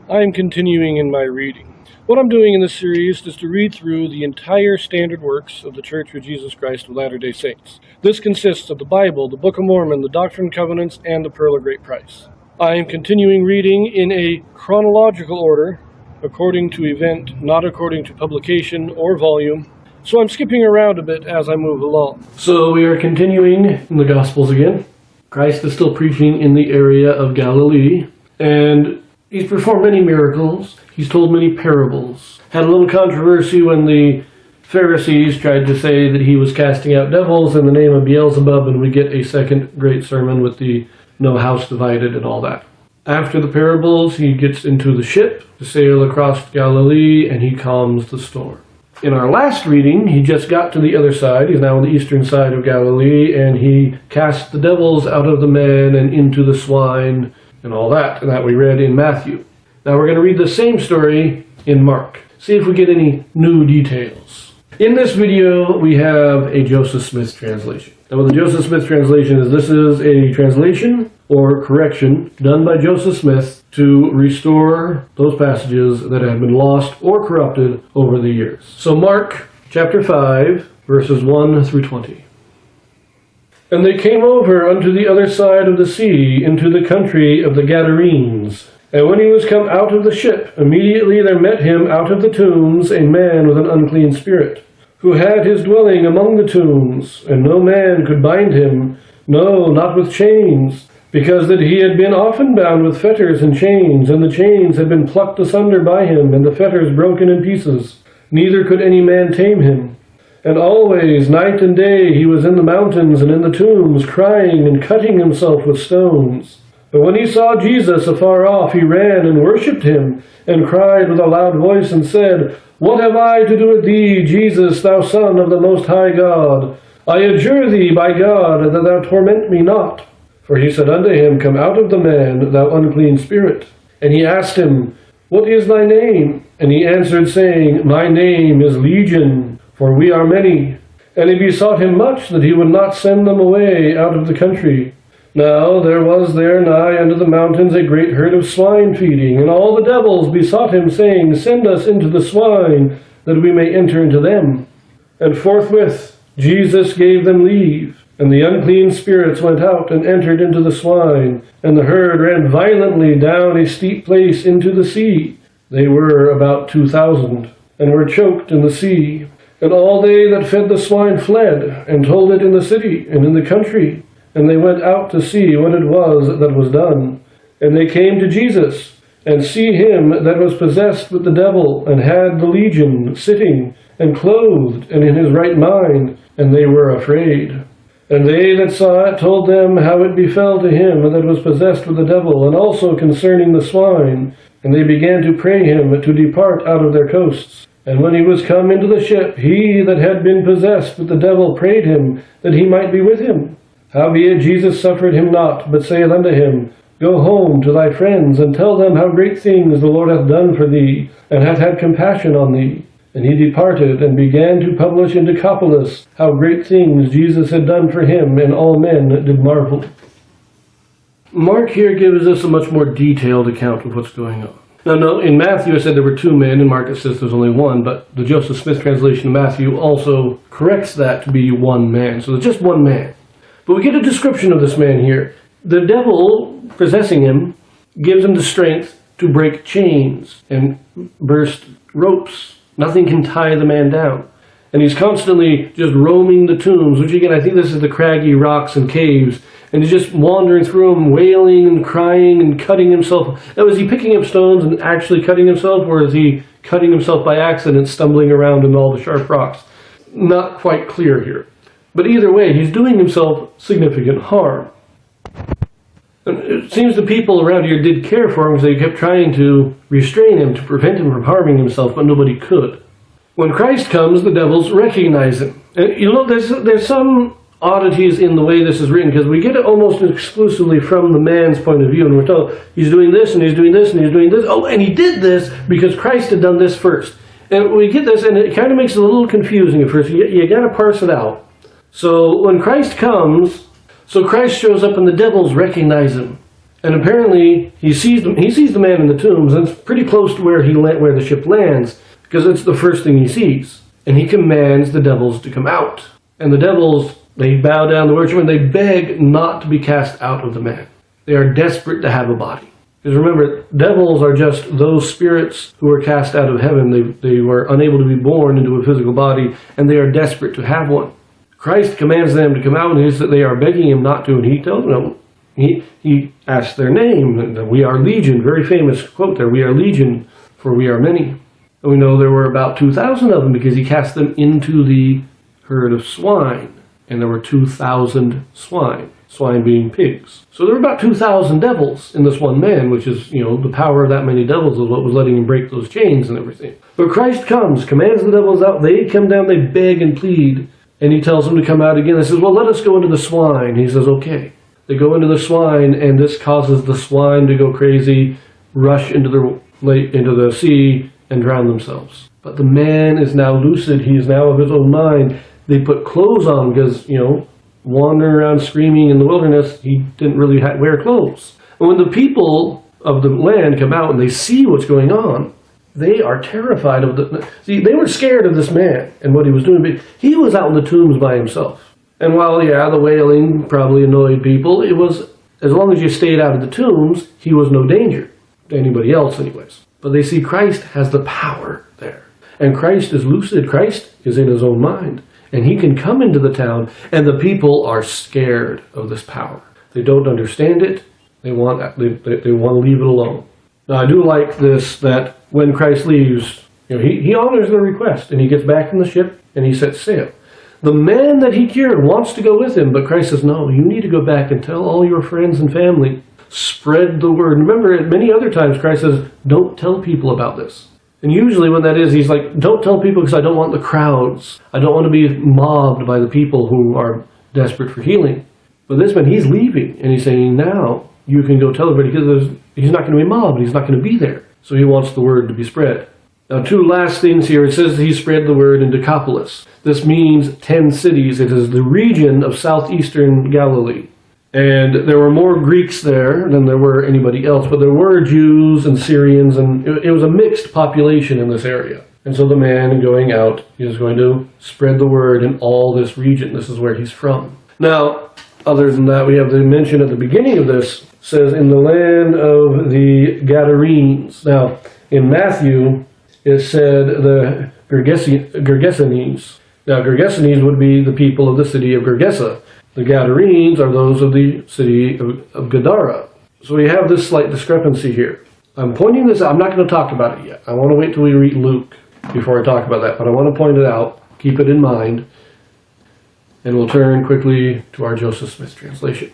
I am continuing in my reading. What I'm doing in this series is to read through the entire standard works of the Church of Jesus Christ of Latter-day Saints. This consists of the Bible, the Book of Mormon, the Doctrine and Covenants, and the Pearl of Great Price. I am continuing reading in a chronological order, according to event, not according to publication or volume. So I'm skipping around a bit as I move along. So we are continuing in the Gospels again. Christ is still preaching in the area of Galilee, and he's performed many miracles. He's told many parables. Had a little controversy when the Pharisees tried to say that he was casting out devils in the name of Beelzebub, and we get a second great sermon with the no house divided and all that. After the parables, he gets into the ship to sail across Galilee, and he calms the storm. In our last reading, he just got to the other side. He's now on the eastern side of Galilee, and he cast the devils out of the man and into the swine and all that, and that we read in Matthew. Now we're going to read the same story in Mark. See if we get any new details. In this video, we have a Joseph Smith translation. Now what the Joseph Smith translation is, this is a translation or correction done by Joseph Smith to restore those passages that have been lost or corrupted over the years. So Mark chapter 5, verses 1 through 20. And they came over unto the other side of the sea, into the country of the Gadarenes. And when he was come out of the ship, immediately there met him out of the tombs a man with an unclean spirit, who had his dwelling among the tombs, and no man could bind him, no, not with chains, because that he had been often bound with fetters and chains, and the chains had been plucked asunder by him, and the fetters broken in pieces. Neither could any man tame him. And always, night and day, he was in the mountains and in the tombs, crying and cutting himself with stones. But when he saw Jesus afar off, he ran and worshipped him, and cried with a loud voice, and said, What have I to do with thee, Jesus, thou Son of the Most High God? I adjure thee by God that thou torment me not. For he said unto him, Come out of the man, thou unclean spirit. And he asked him, What is thy name? And he answered, saying, My name is Legion, for we are many. And he besought him much that he would not send them away out of the country. Now there was there nigh unto the mountains a great herd of swine feeding, and all the devils besought him, saying, Send us into the swine, that we may enter into them. And forthwith Jesus gave them leave. And the unclean spirits went out and entered into the swine, and the herd ran violently down a steep place into the sea. They were about 2,000, and were choked in the sea. And all they that fed the swine fled, and told it in the city and in the country. And they went out to see what it was that was done. And they came to Jesus, and see him that was possessed with the devil, and had the legion, sitting, and clothed, and in his right mind, and they were afraid. And they that saw it told them how it befell to him that was possessed with the devil, and also concerning the swine. And they began to pray him to depart out of their coasts. And when he was come into the ship, he that had been possessed with the devil prayed him that he might be with him. Howbeit Jesus suffered him not, but saith unto him, Go home to thy friends, and tell them how great things the Lord hath done for thee, and hath had compassion on thee. And he departed, and began to publish in Decapolis how great things Jesus had done for him, and all men did marvel. Mark here gives us a much more detailed account of what's going on. Now, no, in Matthew it said there were two men, in Mark it says there's only one, but the Joseph Smith translation of Matthew also corrects that to be one man. So there's just one man. But we get a description of this man here. The devil possessing him gives him the strength to break chains and burst ropes. Nothing can tie the man down. And he's constantly just roaming the tombs, which again, I think this is the craggy rocks and caves, and he's just wandering through them, wailing and crying and cutting himself. Now, is he picking up stones and actually cutting himself, or is he cutting himself by accident, stumbling around in all the sharp rocks? Not quite clear here. But either way, he's doing himself significant harm. And it seems the people around here did care for him because they kept trying to restrain him, to prevent him from harming himself, but nobody could. When Christ comes, the devils recognize him. And you know, there's some oddities in the way this is written, because we get it almost exclusively from the man's point of view, and we're told he's doing this, and he's doing this, and he's doing this. Oh, and he did this because Christ had done this first. And we get this, and it kind of makes it a little confusing at first. You got to parse it out. So when Christ comes, so Christ shows up and the devils recognize him. And apparently he sees the man in the tombs, and it's pretty close to where the ship lands, because it's the first thing he sees. And he commands the devils to come out. And the devils, they bow down to worship, and they beg not to be cast out of the man. They are desperate to have a body. Because remember, devils are just those spirits who were cast out of heaven. They were unable to be born into a physical body, and they are desperate to have one. Christ commands them to come out, and they are begging him not to, and he tells them, he asks their name, and we are legion, very famous quote there, we are legion, for we are many. And we know there were about 2,000 of them, because he cast them into the herd of swine, and there were 2,000 swine being pigs. So there were about 2,000 devils in this one man, which is, the power of that many devils is what was letting him break those chains and everything. But Christ comes, commands the devils out, they come down, they beg and plead, and he tells them to come out again. He says, well, let us go into the swine. He says, okay. They go into the swine, and this causes the swine to go crazy, rush into the sea, and drown themselves. But the man is now lucid. He is now of his own mind. They put clothes on because, wandering around screaming in the wilderness, he didn't really wear clothes. And when the people of the land come out and they see what's going on, they are terrified of they were scared of this man and what he was doing, but he was out in the tombs by himself. And while, the wailing probably annoyed people, it was, as long as you stayed out of the tombs, he was no danger to anybody else anyways. But they see Christ has the power there. And Christ is lucid. Christ is in his own mind. And he can come into the town, and the people are scared of this power. They don't understand it. They want to leave it alone. Now, I do like this, that when Christ leaves, he honors their request, and he gets back in the ship, and he sets sail. The man that he cured wants to go with him, but Christ says, no, you need to go back and tell all your friends and family. Spread the word. Remember, many other times Christ says, don't tell people about this. And usually when that is, he's like, don't tell people because I don't want the crowds. I don't want to be mobbed by the people who are desperate for healing. But this man, he's leaving, and he's saying, now you can go tell everybody, because he's not going to be mobbed. He's not going to be there. So he wants the word to be spread. Now, two last things here. It says that he spread the word in Decapolis. This means 10 cities. It is the region of southeastern Galilee. And there were more Greeks there than there were anybody else, but there were Jews and Syrians, and it was a mixed population in this area. And so the man going out is going to spread the word in all this region. This is where he's from. Now, other than that, we have the mention at the beginning of this, says, in the land of the Gadarenes. Now, in Matthew, it said the Gergesenes. Now, Gergesenes would be the people of the city of Gergesa. The Gadarenes are those of the city of Gadara. So we have this slight discrepancy here. I'm pointing this out. I'm not going to talk about it yet. I want to wait till we read Luke before I talk about that. But I want to point it out. Keep it in mind. And we'll turn quickly to our Joseph Smith translation.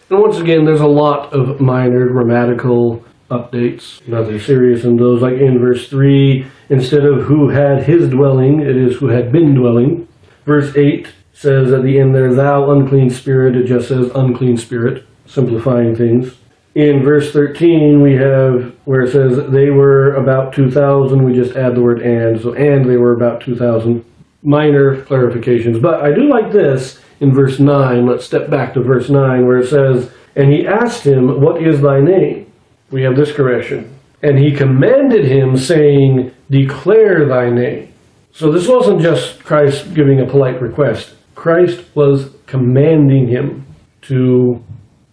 And once again, there's a lot of minor grammatical updates. Nothing serious in those. Like in verse 3, instead of who had his dwelling, it is who had been dwelling. Verse 8 says at the end there, thou unclean spirit. It just says unclean spirit, simplifying things. In verse 13, we have where it says they were about 2,000. We just add the word and. So and they were about 2,000. Minor clarifications. But I do like this in verse 9. Let's step back to verse 9 where it says, and he asked him, what is thy name? We have this correction. And he commanded him, saying, declare thy name. So this wasn't just Christ giving a polite request. Christ was commanding him to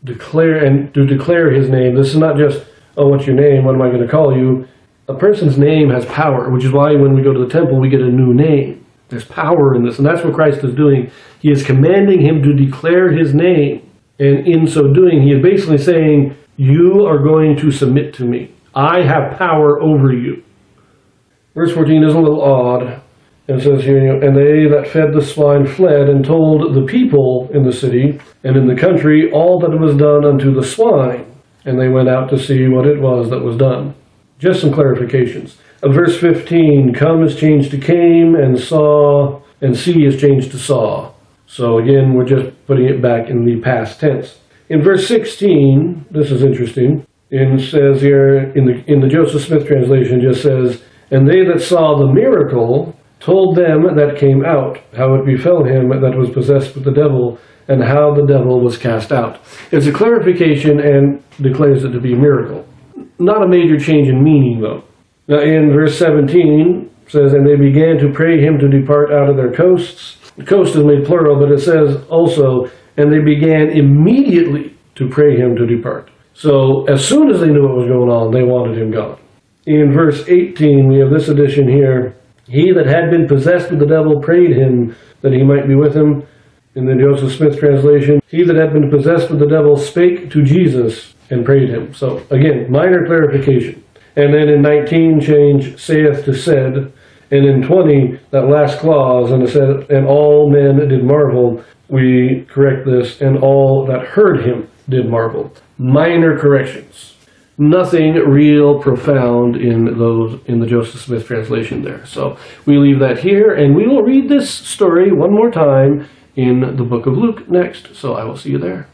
declare his name. This is not just, oh, what's your name? What am I going to call you? A person's name has power, which is why when we go to the temple, we get a new name. There's power in this, and that's what Christ is doing. He is commanding him to declare his name. And in so doing, he is basically saying, you are going to submit to me. I have power over you. Verse 14 is a little odd. It says here, and they that fed the swine fled and told the people in the city and in the country all that was done unto the swine. And they went out to see what it was that was done. Just some clarifications. Verse 15, come is changed to came, and saw, and see is changed to saw. So again, we're just putting it back in the past tense. In verse 16, this is interesting. It says here, in the Joseph Smith translation, just says, and they that saw the miracle told them that came out, how it befell him that was possessed with the devil, and how the devil was cast out. It's a clarification and declares it to be a miracle. Not a major change in meaning, though. Now, in verse 17, it says, and they began to pray him to depart out of their coasts. The coast is made plural, but it says also, and they began immediately to pray him to depart. So, as soon as they knew what was going on, they wanted him gone. In verse 18, we have this addition here. He that had been possessed with the devil prayed him that he might be with him. In the Joseph Smith translation, he that had been possessed with the devil spake to Jesus and prayed him. So, again, minor clarification. And then in 19, change saith to said. And in 20, that last clause, and it said, and all men did marvel. We correct this, and all that heard him did marvel. Minor corrections. Nothing real profound in the Joseph Smith translation there. So we leave that here, and we will read this story one more time in the book of Luke next. So I will see you there.